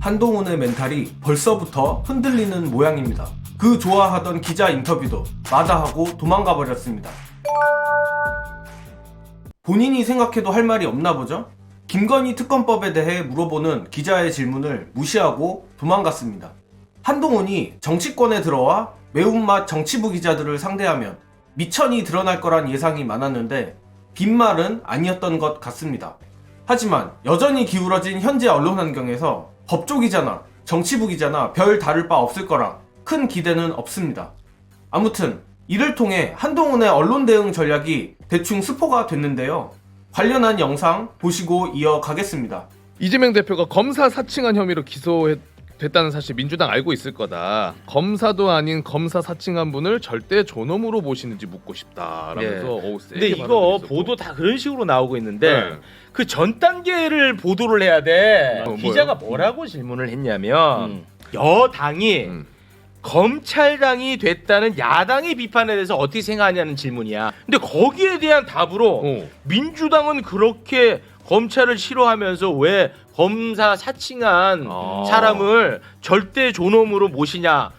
한동훈의 멘탈이 벌써부터 흔들리는 모양입니다. 그 좋아하던 기자 인터뷰도 마다하고 도망가 버렸습니다. 본인이 생각해도 할 말이 없나 보죠? 김건희 특검법에 대해 물어보는 기자의 질문을 무시하고 도망갔습니다. 한동훈이 정치권에 들어와 매운맛 정치부 기자들을 상대하면 미천이 드러날 거란 예상이 많았는데 빈말은 아니었던 것 같습니다. 하지만 여전히 기울어진 현재 언론 환경에서 법조기자나 정치부 기자나 별 다를 바 없을 거라 큰 기대는 없습니다. 아무튼 이를 통해 한동훈의 언론 대응 전략이 대충 스포가 됐는데요. 관련한 영상 보시고 이어가겠습니다. 이재명 대표가 검사 사칭한 혐의로 기소됐다는 사실 민주당 알고 있을 거다. 검사도 아닌 검사 사칭한 분을 절대 존엄으로 보시는지 묻고 싶다라면서 근데 이거 보도 다 그런 식으로 나오고 있는데 그 전 단계를 보도를 해야 돼. 기자가 뭐라고 질문을 했냐면 여당이 검찰당이 됐다는 야당의 비판에 대해서 어떻게 생각하냐는 질문이야. 근데 거기에 대한 답으로 민주당은 그렇게 검찰을 싫어하면서 왜 검사 사칭한 사람을 절대 존엄으로 모시냐.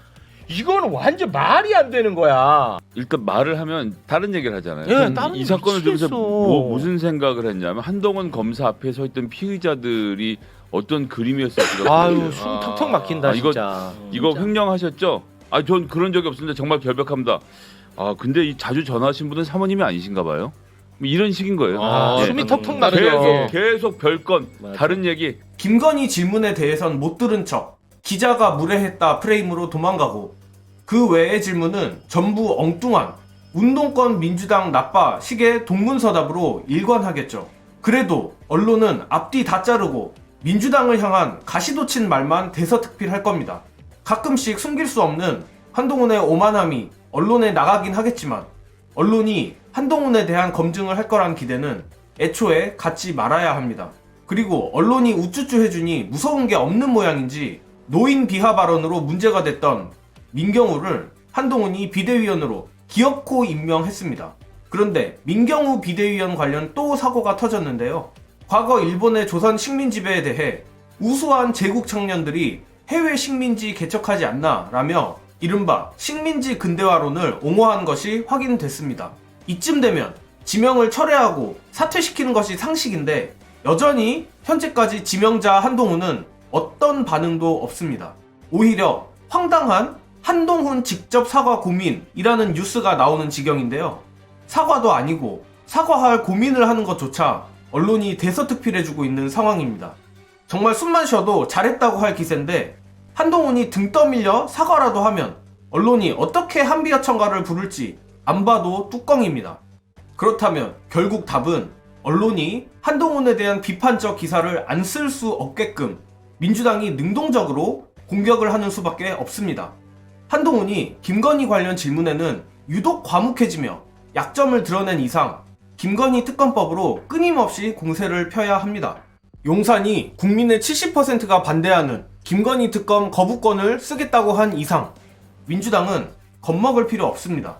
이거는 완전 말이 안 되는 거야. 일단 말을 하면 다른 얘기를 하잖아요. 예, 이 사건을 두고서 미치겠어. 무슨 생각을 했냐면 한동훈 검사 앞에 서 있던 피의자들이 어떤 그림이었을지. 아유 숨 턱턱 막힌다 이거 진짜. 횡령하셨죠? 전 그런 적이 없습니다. 정말 결백합니다. 근데 이 자주 전화하신 분은 사모님이 아니신가 봐요. 뭐 이런 식인 거예요. 숨이 턱턱 나죠. 계속 별건 다른 얘기. 김건희 질문에 대해선 못 들은 척 기자가 무례했다 프레임으로 도망가고 그 외의 질문은 전부 엉뚱한 운동권 민주당 나빠 식의 동문서답으로 일관하겠죠. 그래도 언론은 앞뒤 다 자르고 민주당을 향한 가시돋친 말만 대서특필할 겁니다. 가끔씩 숨길 수 없는 한동훈의 오만함이 언론에 나가긴 하겠지만 언론이 한동훈에 대한 검증을 할 거란 기대는 애초에 갖지 말아야 합니다. 그리고 언론이 우쭈쭈 해주니 무서운 게 없는 모양인지 노인 비하 발언으로 문제가 됐던 민경우를 한동훈이 비대위원으로 기어코 임명했습니다. 그런데 민경우 비대위원 관련 또 사고가 터졌는데요. 과거 일본의 조선 식민 지배에 대해 우수한 제국 청년들이 해외 식민지 개척하지 않나 라며 이른바 식민지 근대화론을 옹호한 것이 확인됐습니다. 이쯤 되면 지명을 철회하고 사퇴시키는 것이 상식인데 여전히 현재까지 지명자 한동훈은 어떤 반응도 없습니다. 오히려 황당한 한동훈 직접 사과 고민이라는 뉴스가 나오는 지경인데요. 사과도 아니고 사과할 고민을 하는 것조차 언론이 대서특필해주고 있는 상황입니다. 정말 숨만 쉬어도 잘했다고 할 기세인데 한동훈이 등 떠밀려 사과라도 하면 언론이 어떻게 한비어천가를 부를지 안 봐도 뚜껑입니다. 그렇다면 결국 답은 언론이 한동훈에 대한 비판적 기사를 안 쓸 수 없게끔 민주당이 능동적으로 공격을 하는 수밖에 없습니다. 한동훈이 김건희 관련 질문에는 유독 과묵해지며 약점을 드러낸 이상 김건희 특검법으로 끊임없이 공세를 펴야 합니다. 용산이 국민의 70%가 반대하는 김건희 특검 거부권을 쓰겠다고 한 이상 민주당은 겁먹을 필요 없습니다.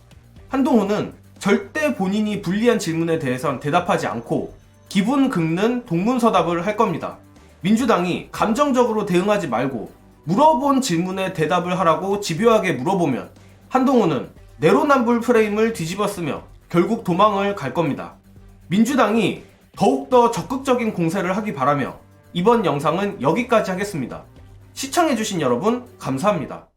한동훈은 절대 본인이 불리한 질문에 대해선 대답하지 않고 기분 긁는 동문서답을 할 겁니다. 민주당이 감정적으로 대응하지 말고 물어본 질문에 대답을 하라고 집요하게 물어보면 한동훈은 내로남불 프레임을 뒤집어쓰며 결국 도망을 갈 겁니다. 민주당이 더욱더 적극적인 공세를 하기 바라며 이번 영상은 여기까지 하겠습니다. 시청해주신 여러분 감사합니다.